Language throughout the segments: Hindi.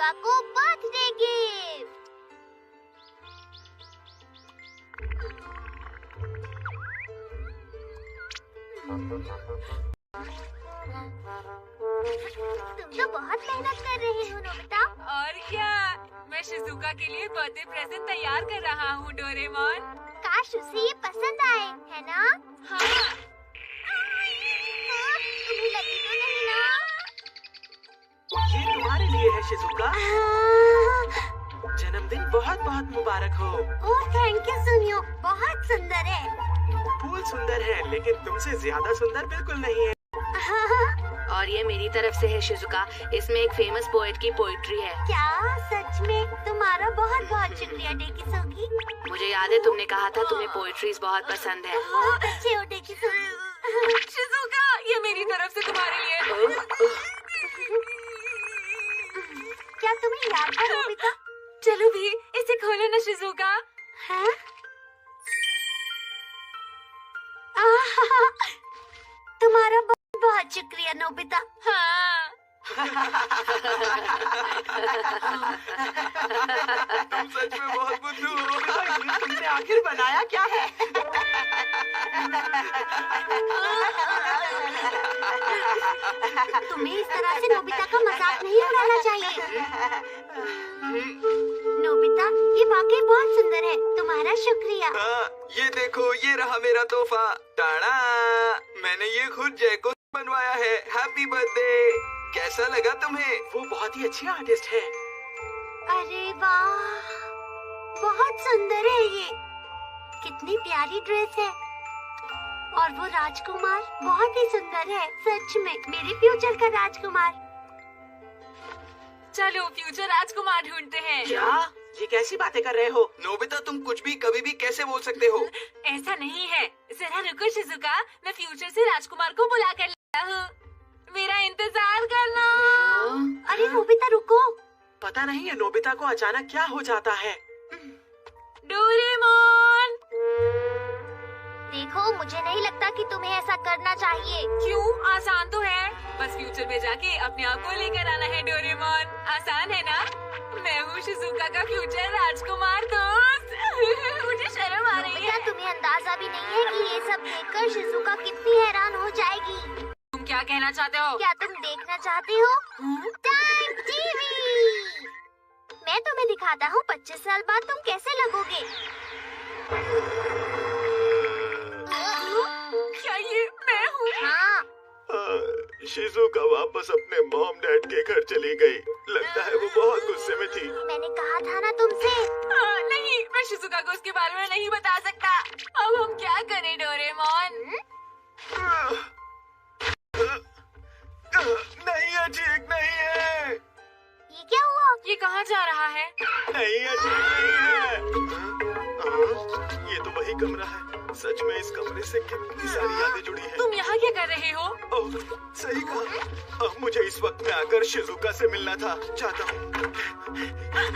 शिजुका को बर्थडे गिफ्ट। तुम तो बहुत मेहनत कर रहे हो नोबिता। और क्या, मैं शिजुका के लिए बर्थडे प्रेजेंट तैयार कर रहा हूँ डोरेमोन। काश उसे ये पसंद आए, है ना? हाँ। तुम्हें लगी तो नहीं ना? ये तुम्हारे लिए है शिजुका। जन्मदिन बहुत बहुत मुबारक हो। ओह थैंक यू सुनियो, बहुत सुंदर है। फूल सुंदर है लेकिन तुमसे ज्यादा सुंदर बिल्कुल नहीं है। और ये मेरी तरफ से है शिजुका, इसमें एक फेमस पोएट की पोइट्री है। क्या सच में? तुम्हारा बहुत बहुत शुक्रिया डेकिसोगी। मुझे याद है तुमने कहा था तुम्हें पोएट्रीज बहुत पसंद है। बहुत अच्छे हो डेकिसोगी। शिजुका, ये मेरी तरफ से तुम्हारे लिए। क्या तुम्हें याद है नोबिता? चलो भी इसे खोलो ना शिजुका। हैं? तुम्हारा बहुत बहुत शुक्रिया नोबिता। हाँ। तुम सच में बहुत बुद्धू हो। ये तुमने आखिर बनाया क्या है? तुम्हें इस तरह से नोबिता का मजाक नहीं उड़ाना चाहिए। नोबिता, ये वाकई बहुत सुंदर है, तुम्हारा शुक्रिया। हाँ, ये देखो, ये रहा मेरा तोहफा। टाड़ा! मैंने ये खुद जय को बनवाया है। Happy birthday. कैसा लगा तुम्हें? वो बहुत ही अच्छी आर्टिस्ट है। अरे वाह, बहुत सुंदर है ये। कितनी प्यारी ड्रेस है। और वो राजकुमार बहुत ही सुंदर है, सच में मेरे फ्यूचर का राजकुमार। चलो फ्यूचर राजकुमार ढूंढते हैं। क्या? ये कैसी बातें कर रहे हो? नोबिता, तुम कुछ भी कभी भी कैसे बोल सकते हो? ऐसा नहीं है। जरा रुको शिजुका, मैं फ्यूचर से राजकुमार को बुला कर लाता हूँ। मेरा इंतजार करना। अरे नोबिता रुको। पता नहीं है नोबिता को अचानक क्या हो जाता है। डोरेमोन! देखो, मुझे नहीं लगता कि तुम्हें ऐसा करना चाहिए। क्यों? आसान तो है, बस फ्यूचर में जाके अपने आप को लेकर आना है डोरेमोन। आसान है ना? मैं हूँ शिजुका का फ्यूचर राजकुमार दोस्त। मुझे शर्म आ रही है। तुम्हें अंदाजा भी नहीं है कि ये सब देखकर शिजुका कितनी हैरान हो जाएगी। तुम क्या कहना चाहते हो? क्या तुम देखना चाहते हो? Time TV. मैं तुम्हें दिखाता हूँ 25 साल बाद तुम कैसे लगोगे। क्या ये मैं हूँ? हाँ। शिजुका वापस अपने मॉम डैड के घर चली गई। लगता है वो बहुत गुस्से में थी। मैंने कहा था ना तुमसे। नहीं, मैं शिजुका को उसके बारे में नहीं बता सकता। अब हम क्या करें डोरेमोन? नहीं है, ठीक नहीं है। ये क्या हुआ? ये कहाँ जा रहा है? नहीं है, ठीक नहीं है। ये तो वही कमरा है। सच में इस कमरे से कितनी सारी यादें जुड़ी हैं। तुम यहाँ क्या कर रहे हो? ओह, सही कहा। अब मुझे इस वक्त में आकर शिजुका से मिलना था। जाता हूँ।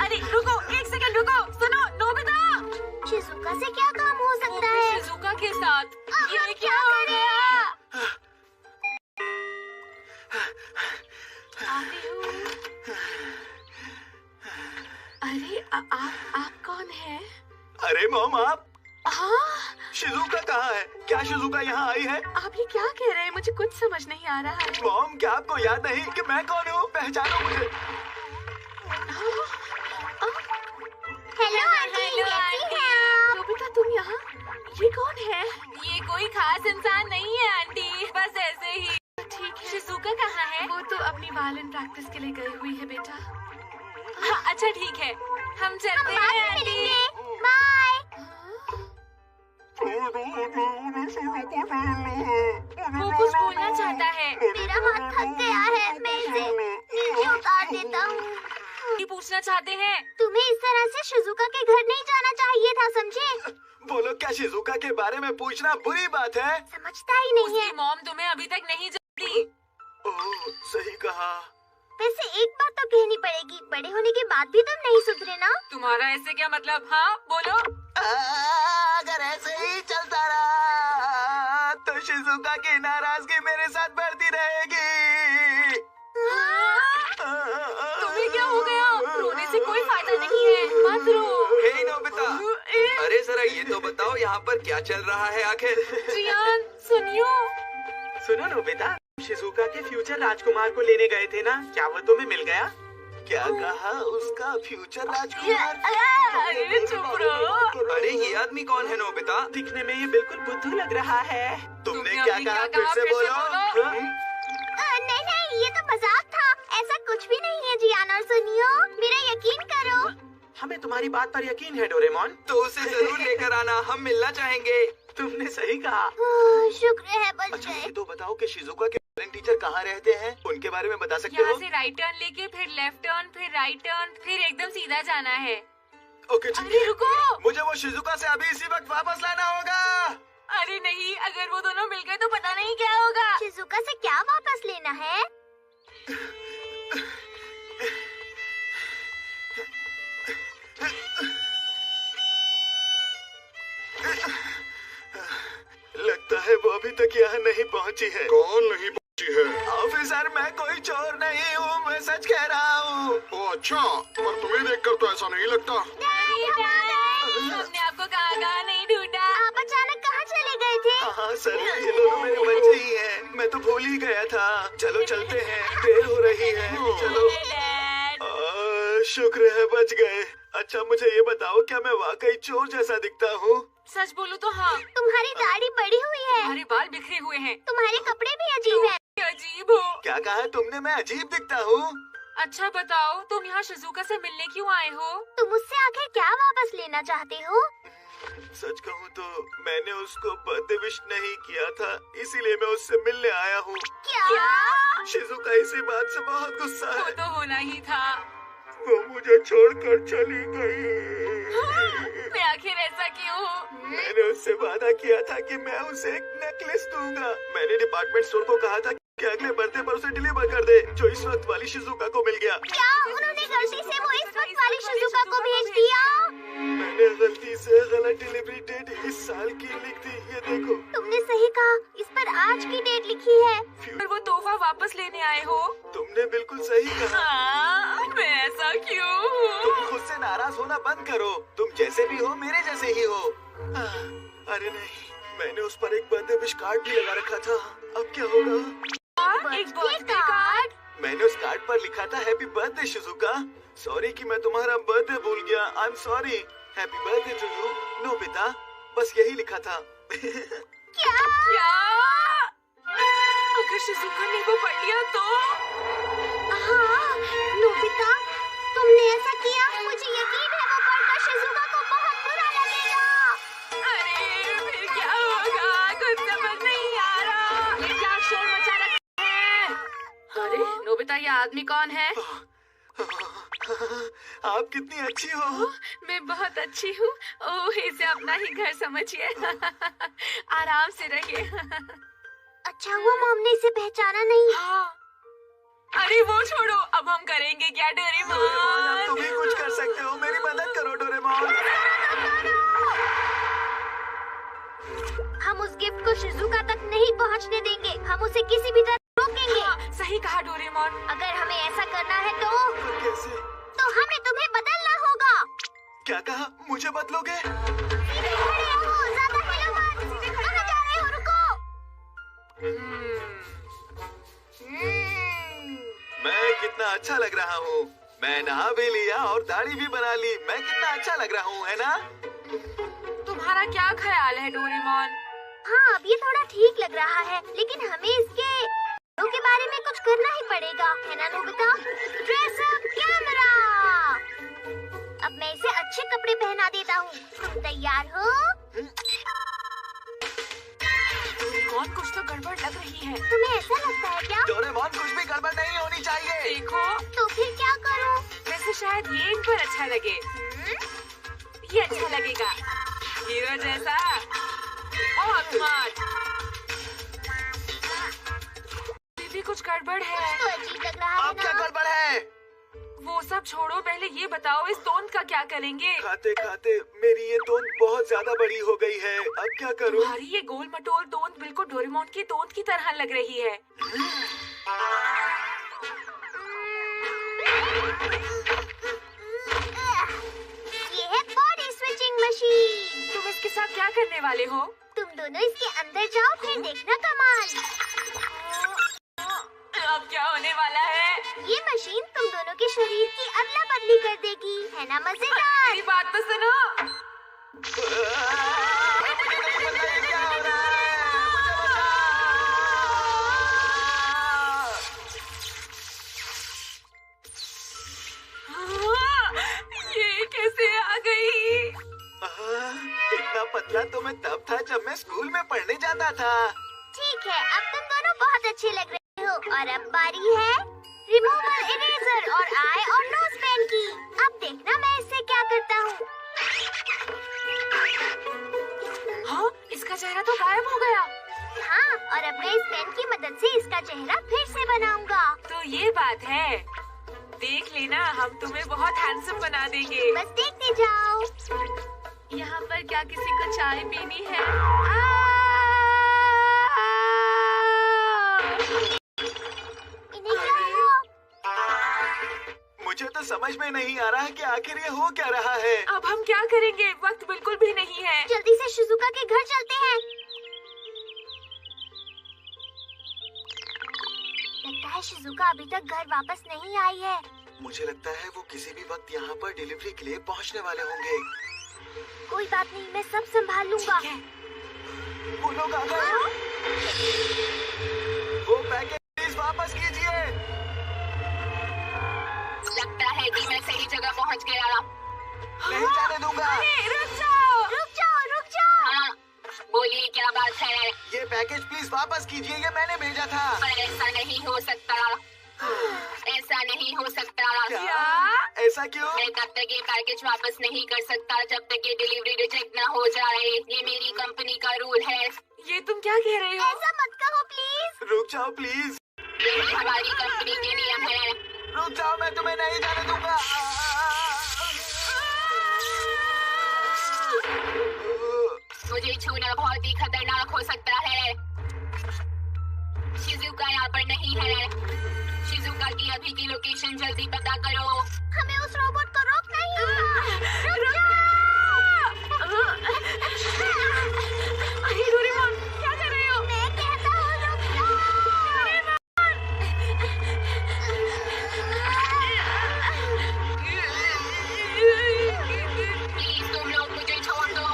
अरे रुको, एक सेकंड रुको। सुनो नोबिता, शिजुका से क्या काम हो सकता है? शिजुका के साथ ये क्या हो गया? अरे आप कौन है? अरे मॉम, आप? हाँ, शिजुका कहाँ है? क्या शिजुका यहाँ आई है? आप ये क्या कह रहे हैं? मुझे कुछ समझ नहीं आ रहा है। मॉम, क्या आपको याद नहीं कि मैं कौन हूँ? पहचानो मुझे। हेलो आंटी, कैसी हैं आप? नोबिता, तुम यहाँ? ये कौन है? ये कोई खास इंसान नहीं है आंटी, बस ऐसे ही। ठीक है। शिजुका कहाँ है? वो तो अपनी वायलिन प्रैक्टिस के लिए गई हुई है बेटा। हाँ, अच्छा ठीक है, हम चलते बाद हैं में आंटी। मिलेंगे। बाय। वो कुछ बोलना चाहता है। मेरा हाथ थक गया है, मैं इसे नीचे उतार देता हूँ। ये पूछना चाहते हैं? तुम्हें इस तरह से शिजुका के घर नहीं जाना चाहिए था, समझे? बोलो, क्या शिजुका के बारे में पूछना बुरी बात है? समझता ही नहीं है। उसकी मॉम तुम्हें अभी तक नहीं जानती। ओह, सही कहा। वैसे एक बात तो कहनी पड़ेगी, बड़े होने के बाद भी तुम नहीं सुधरे ना? तुम्हारा ऐसे क्या मतलब? हाँ बोलो। अगर ऐसे ही चलता रहा तो शिजुका की नाराजगी मेरे साथ बढ़ती रहेगी। तुम्हें क्या हो गया? यहाँ पर क्या चल रहा है आखिर? जियान सुनियो। सुनो नोबिता, शिजुका के फ्यूचर राजकुमार को लेने गए थे ना, क्या वो तुम्हें मिल गया? क्या कहा? उसका फ्यूचर राजकुमार? अरे चुप रहो। अरे ये आदमी कौन है नोबिता? दिखने में ये बिल्कुल बुद्धू लग रहा है। तुमने क्या कहा? फिर से बोलो। नहीं नहीं, ये तो मजाक था। ऐसा कुछ भी नहीं है जियान और सुनियो, मेरा यकीन करो। हमें तुम्हारी बात पर यकीन है डोरेमोन। तो उसे जरूर लेकर आना, हम मिलना चाहेंगे। तुमने सही कहा। शुक्र है बच अच्छा गए। ये तो बताओ कि शिजुका के पेरेंट टीचर कहाँ रहते हैं? उनके बारे में बता सकते यहाँ हो? से राइट टर्न लेके फिर लेफ्ट टर्न फिर राइट टर्न फिर एकदम सीधा जाना है। ओके ठीक अरे है। रुको। मुझे वो शिजुका से अभी इसी वक्त वापस लाना होगा। अरे नहीं, अगर वो दोनों मिल गए तो पता नहीं क्या होगा। शिजुका से क्या वापस लेना है? लगता है वो अभी तक यहाँ नहीं पहुँची है। कौन नहीं पहुंची है? ऑफिसर मैं कोई चोर नहीं हूँ, मैं सच कह रहा हूँ। ओ अच्छा, पर तुम्हें देखकर तो ऐसा नहीं लगता। हमने आपको कहाँ नहीं ढूंढा। आप अचानक कहाँ चले गए थे? हाँ सर, ये दोनों मेरे बच्चे ही हैं। मैं तो भूल ही गया था। चलो चलते हैं, देर हो रही है। चलो। डैड, शुक्र है बच गए। अच्छा मुझे ये बताओ, क्या मैं वाकई चोर जैसा दिखता हूँ? सच बोलूं तो हाँ। तुम्हारी दाढ़ी बड़ी हुई है, तुम्हारे बाल बिखरे हुए हैं। तुम्हारे कपड़े भी अजीब हैं। अजीब हो। क्या कहा तुमने? मैं अजीब दिखता हूँ? अच्छा बताओ, तुम यहाँ शिजुका से मिलने क्यों आए हो? तुम मुझसे आखिर क्या वापस लेना चाहते हो? सच कहूँ तो मैंने उसको बर्थडे विश नहीं किया था, इसीलिए मैं उससे मिलने आया हूँ। क्या? शिजुका इसी बात से बहुत गुस्सा वो है। तो होना ही था। वो मुझे छोड़कर चली गई। मैं आखिर ऐसा क्यों? मैंने उससे वादा किया था कि मैं उसे एक नेकलेस दूंगा। मैंने डिपार्टमेंट स्टोर को कहा था कि अगले बर्थडे पर उसे डिलीवर कर दे, जो इस वक्त वाली शिजुका को मिल गया। क्या उन्होंने गलती से वो इस वक्त वाली शिजुका को भेज दिया? मैंने गलती से गलत डिलीवरी डेट इस साल की लिख दी। ये देखो। तुमने सही कहा, इस पर आज की डेट लिखी है। फिर वो तोहफा वापस लेने आए हो? तुमने बिल्कुल सही कहा। हाँ, मैं ऐसा क्यों तुम हूँ? खुद से नाराज होना बंद करो। तुम जैसे भी हो मेरे जैसे ही हो। अरे नहीं, मैंने उस पर एक बर्थडे विश कार्ड भी लगा रखा था। अब क्या होगा? एक बर्थडे कार्ड? मैंने उस कार्ड पर लिखा था हैप्पी बर्थडे शिजुका। सॉरी कि मैं तुम्हारा बर्थडे भूल गया। I am sorry. Happy birthday to you Nobita. बस यही लिखा था। क्या? क्या? अगर शिजुका ने वो पढ़ लिया तो? हाँ, नोबिता, तुमने ऐसा किया। मुझे यकीन है वो पढ़कर शिजुका को बहुत बुरा लगेगा। अरे फिर क्या होगा? कुछ समझ नहीं आ रहा। ये क्या शोर मचा रखा है? अरे नोबिता, ये आदमी कौन है? आप कितनी अच्छी हो। मैं बहुत अच्छी हूँ। ओह, इसे अपना ही घर समझिए। आराम से रहिए। अच्छा हुआ मॉम ने इसे पहचाना नहीं। हाँ। अरे वो छोड़ो, अब हम करेंगे क्या डोरेमोन, अब तुम ही डोरेमोन? कुछ कर सकते हो। मेरी मदद करो डोरेमोन। हम उस गिफ्ट को शिजुका तक नहीं पहुंचने देंगे। हम उसे किसी भी तरह रोकेंगे। हाँ, सही कहा डोरेमोन। अगर हमें ऐसा करना है तो कैसे? हमें तुम्हें बदलना होगा। क्या कहा? मुझे बदलोगे? सीधे खड़े हो, ज्यादा हिलो मत। कहाँ जा रहे हो? रुको। मैं कितना अच्छा लग रहा हूँ। मैं नहा भी लिया और दाढ़ी भी बना ली। मैं कितना अच्छा लग रहा हूँ, है ना? तुम्हारा क्या ख्याल है डोरेमोन? हाँ, अब ये थोड़ा ठीक लग रहा है, लेकिन हमें इसके के बारे में कुछ करना ही पड़ेगा, है ना नोबिता? Dress up camera. अब मैं इसे अच्छे कपड़े पहना देता हूँ। तुम तैयार हो? डोरेमोन, कुछ तो गड़बड़ लग रही है। तुम्हें ऐसा लगता है क्या? डोरेमोन, कुछ भी गड़बड़ नहीं होनी चाहिए। देखो, तो फिर क्या करूँ? वैसे शायद ये इन पर अच्छा लगे। ये अच्छा लगेगा, हीरो जैसा। बहुत स्मार्ट। भी कुछ गड़बड़ है। तो अजीब लग रहा है अब क्या ना? गड़बड़ है? वो सब छोड़ो, पहले ये बताओ इस तोंद का क्या करेंगे? खाते खाते मेरी ये तोंद बहुत ज्यादा बड़ी हो गई है। अब क्या करूँ? तुम्हारी ये गोल मटोल तोंद बिल्कुल डोरेमोन की तोंद की तरह लग रही है। ये है बॉडी स्विचिंग मशीन। तुम्हें इसके साथ क्या करने वाले हो? तुम दोनों इसके अंदर जाओ, फिर देखना कमाल। अब क्या होने वाला है? ये मशीन तुम दोनों के शरीर की अदला बदली कर देगी, है ना मजेदार? मेरी बात तो सुनो। ये कैसे आ गई? इतना पतला तो मैं तब था जब मैं स्कूल में पढ़ने जाता था। ठीक है, अब तुम दोनों बहुत अच्छे लग रहे हो। और अब बारी है रिमूवल इरेजर और आई और नोज पेन की। अब देखना मैं इससे क्या करता हूँ। हाँ, इसका चेहरा तो गायब हो गया। हाँ, और अब मैं इस पेन की मदद से इसका चेहरा फिर से बनाऊंगा। तो ये बात है। देख लेना, हम तुम्हें बहुत हैंडसम बना देंगे। बस देखते जाओ। यहाँ पर क्या किसी को चाय पीनी है? इन्हें क्या हुआ? मुझे तो समझ में नहीं आ रहा कि आखिर ये हो क्या रहा है। अब हम क्या करेंगे? वक्त बिल्कुल भी नहीं है। जल्दी से शिजुका के घर चलते हैं। लगता है शिजुका अभी तक घर वापस नहीं आई है। मुझे लगता है वो किसी भी वक्त यहाँ पर डिलीवरी के लिए पहुँचने वाले होंगे। कोई बात नहीं, मैं सब संभाल लूंगा। वो लोग आ गए। वो पैकेज प्लीज वापस कीजिए। लगता है कि मैं सही जगह पहुंच गया। नहीं जाने दूंगा। अरे, रुक जाओ। रुक जाओ, रुक जाओ। हाँ, बोलिए क्या बात है? ये पैकेज प्लीज वापस कीजिए, ये मैंने भेजा था। पर ऐसा नहीं हो सकता। ऐसा नहीं हो सकता। क्या? ऐसा क्यों? मैं तब तक ये पैकेज वापस नहीं कर सकता जब तक ये डिलीवरी रिजेक्ट ना हो जाए। ये मेरी कंपनी का रूल है। ये तुम क्या कह रहे हो? ऐसा मत कहो प्लीज। रुक जाओ प्लीज। ये हमारी कंपनी के नियम है। रुक जाओ, मैं तुम्हें नहीं जाने दूंगा। मुझे छूना बहुत ही खतरनाक हो सकता है। शिजुका यहाँ पर नहीं है। शिजुका की अभी की लोकेशन जल्दी पता करो। हमें उस रोबोट को रोकना ही होगा। रुक अरे डोरेमोन, क्या कर रहे हो? मैं कहता हूँ रुक जाओ। प्लीज तुम लोग मुझे छोड़ दो।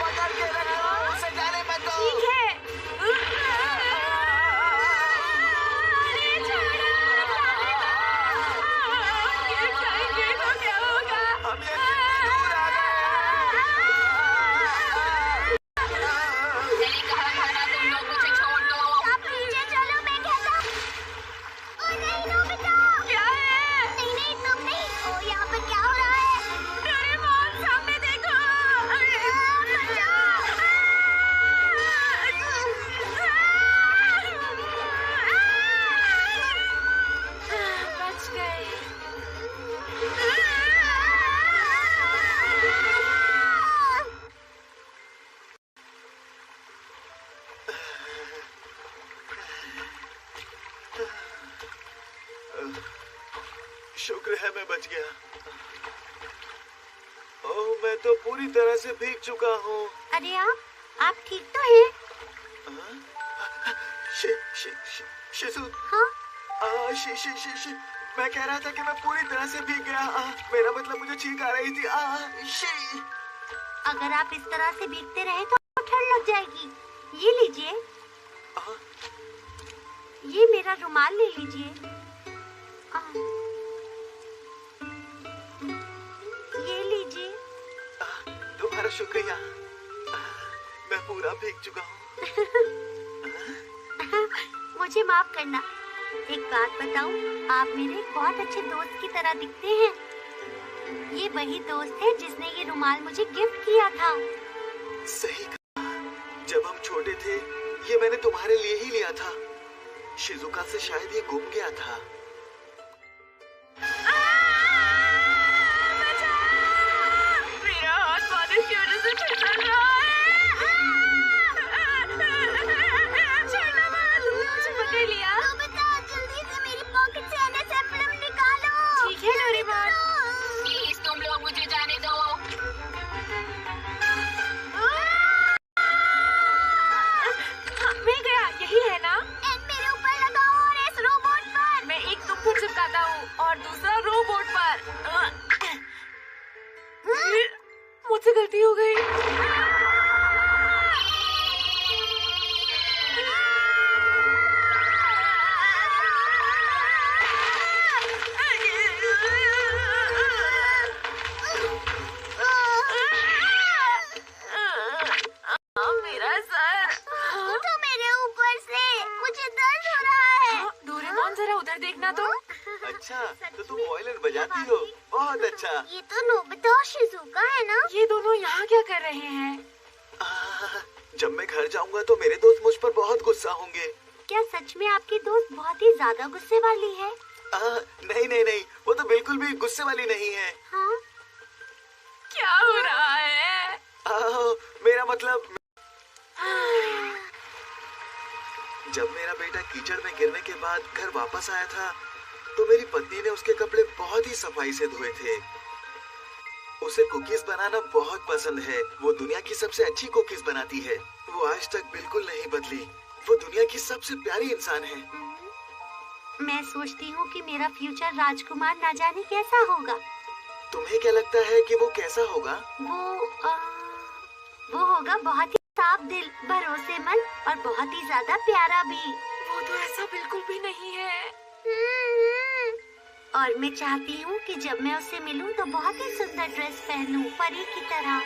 पकड़ के रखो, उसे जाने मत दो। ठीक है। क्या होगा? हम ये दूर आ गए। मैंने कहा था ना, तुम लोग मुझे छोड़ दो। आप नीचे चलो, मैं कहता हूँ। ओ नहीं नोबिता। क्या है? नहीं नहीं, तुम नहीं। ओ यहाँ पर क्या हो रहा है? डोरेमोन, सामने देखो। बच गए। शुक्र है मैं बच गया। ओह, मैं तो पूरी तरह से भीग चुका हूँ। अरे आप ठीक तो हैं? शिजु, हाँ? मैं कह रहा था कि मैं पूरी तरह से भीग गया। मेरा मतलब मुझे छींक आ रही थी। अगर आप इस तरह से भीगते रहे तो ठंड लग जाएगी। ये लीजिए। ये मेरा रुमाल ले लीजिए। ये लीजिए। तुम्हारा शुक्रिया। मैं पूरा भीग चुका हूँ। मुझे माफ करना। एक बात बताऊं, आप मेरे एक बहुत अच्छे दोस्त की तरह दिखते हैं। ये वही दोस्त है जिसने ये रुमाल मुझे गिफ्ट किया था। सही कहा। जब हम छोटे थे, ये मैंने तुम्हारे लिए ही लिया था। शिजुका से शायद ये गुम गया था। मेरा हाथ बारिश की वजह से फिसल रहा है। छोड़ना मत, तुमने मुझे पकड़ लिया। नोबिता, जल्दी से मेरी पॉकेट से एनएसएफ फिल्म निकालो। ठीक है डोरेमोन। ना तुम? अच्छा, तो तुम वायलिन बजाती हो? बहुत अच्छा। ये तो नोबिता और शिजुका है ना? ये दोनों यहाँ क्या कर रहे हैं? जब मैं घर जाऊंगा तो मेरे दोस्त मुझ पर बहुत गुस्सा होंगे। क्या सच में आपकी दोस्त बहुत ही ज्यादा गुस्से वाली है? नहीं नहीं नहीं, वो तो बिल्कुल भी गुस्से वाली नहीं है। हाँ? क्या हो रहा है? मेरा मतलब जब मेरा बेटा कीचड़ में गिरने के बाद घर वापस आया था तो मेरी पत्नी ने उसके कपड़े बहुत ही सफाई से धोए थे। उसे कुकीज बनाना बहुत पसंद है। वो दुनिया की सबसे अच्छी कुकीज बनाती है। वो आज तक बिल्कुल नहीं बदली। वो दुनिया की सबसे प्यारी इंसान है। मैं सोचती हूँ कि मेरा फ्यूचर राजकुमार ना जाने कैसा होगा। तुम्हें क्या लगता है कि वो कैसा होगा? वो होगा बहुत ही साफ दिल, भरोसेमंद और बहुत ही ज्यादा प्यारा भी। वो तो ऐसा बिल्कुल भी नहीं है। और मैं चाहती हूँ कि जब मैं उससे मिलूं तो बहुत ही सुंदर ड्रेस पहनूं, परी की तरह।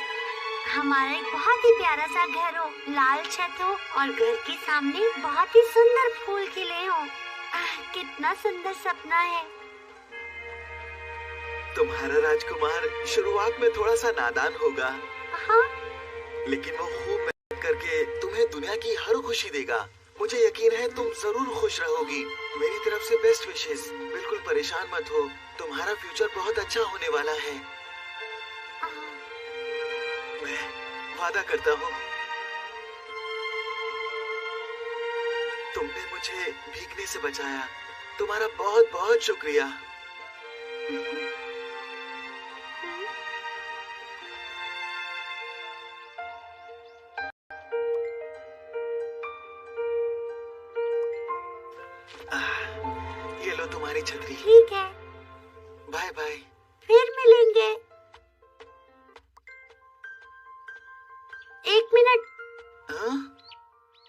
हमारा एक बहुत ही प्यारा सा घर हो, लाल छत हो और घर के सामने बहुत ही सुंदर फूल खिले हो। कितना सुंदर सपना है। तुम्हारा राजकुमार शुरुआत में थोड़ा सा नादान होगा। हाँ? लेकिन वो खूब मेहनत करके तुम्हें दुनिया की हर खुशी देगा। मुझे यकीन है तुम जरूर खुश रहोगी। मेरी तरफ से बेस्ट विशेस। बिल्कुल परेशान मत हो, तुम्हारा फ्यूचर बहुत अच्छा होने वाला है। मैं वादा करता हूँ। तुमने मुझे भीगने से बचाया। तुम्हारा बहुत बहुत शुक्रिया। ये लो तुम्हारी छतरी। ठीक है, बाय बाय। फिर मिलेंगे। एक मिनट, हाँ?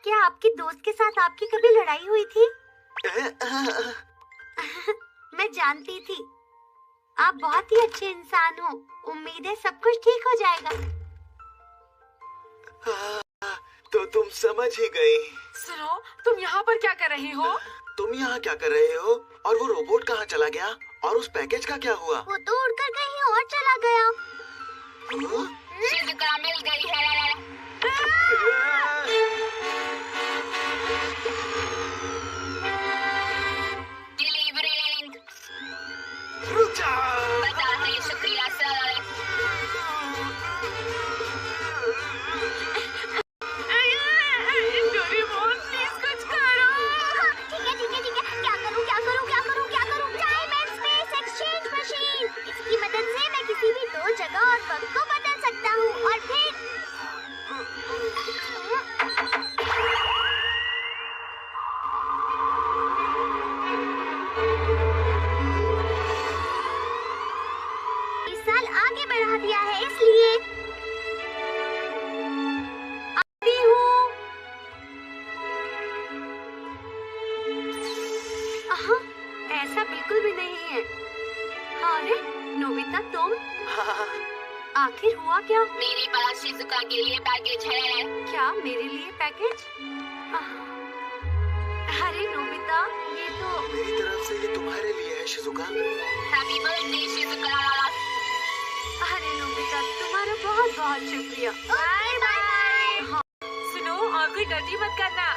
क्या आपकी दोस्त के साथ आपकी कभी लड़ाई हुई थी? मैं जानती थी। आप बहुत ही अच्छे इंसान हो। उम्मीद है सब कुछ ठीक हो जाएगा। तो तुम समझ ही गई। सुनो, तुम यहाँ पर क्या कर रही हो? तुम यहाँ क्या कर रहे हो? और वो रोबोट कहाँ चला गया? और उस पैकेज का क्या हुआ? वो तो उड़कर कहीं और चला गया। शिजुका मिल गई है। डिलीवरी रुक जा। पता है, शुक्रिया सर। डोरेमोन, प्लीज कुछ करो। ठीक है। क्या करूँ? Time and space exchange machine. इसकी मदद से मैं किसी भी दो जगह और वक्त को बदल सकता हूँ और फिर इस साल आगे बढ़ा दिया है, इसलिए आती हूँ। ऐसा बिल्कुल भी नहीं है। अरे नोबिता, तुम? आखिर हुआ क्या? मेरे पास शिजुका के लिए पैकेज है। क्या मेरे लिए पैकेज? अरे नोबिता, ये तो मेरी तरफ से ये तुम्हारे लिए है शिजुका। Happy birthday Shizuka. अरे नोबिता, तुम्हारा बहुत बहुत शुक्रिया। Bye bye. सुनो, और कोई गलती मत करना।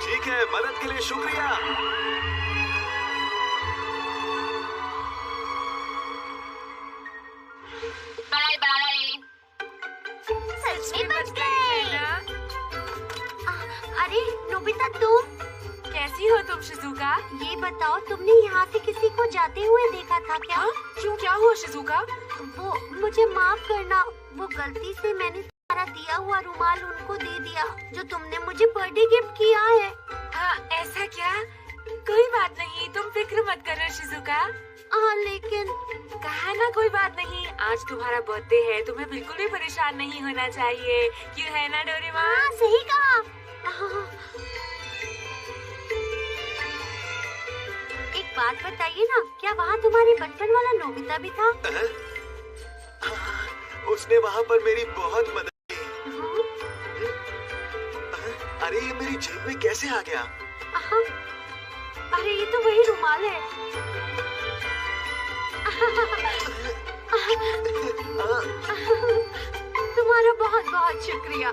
ठीक है, मदद के लिए शुक्रिया। Bye bye. सच में बच है गए। ना? अरे नोबिता, तुम कैसी हो तुम शिजुका? ये बताओ, तुमने यहाँ से किसी को जाते हुए देखा था क्या? हाँ? क्यों, क्या हुआ शिजुका? वो मुझे माफ करना, वो गलती से मैंने तुम्हारा दिया हुआ रुमाल उनको दे दिया जो तुमने मुझे बर्थडे गिफ्ट किया है। हाँ, ऐसा क्या? कोई बात नहीं, तुम फिक्र मत करो शिजुका। हाँ, लेकिन कहा ना, कोई बात नहीं। आज तुम्हारा बर्थडे है, तुम्हें बिल्कुल भी परेशान नहीं होना चाहिए। क्यों, है ना डोरेमोन? हाँ, सही कहा। एक बात बताइए ना, क्या वहाँ तुम्हारे बचपन वाला नोबिता भी था? उसने वहाँ पर मेरी बहुत मदद की। अरे ये मेरी जेब में कैसे आ गया? अरे ये तो वही रुमाल है। तुम्हारा बहुत बहुत शुक्रिया।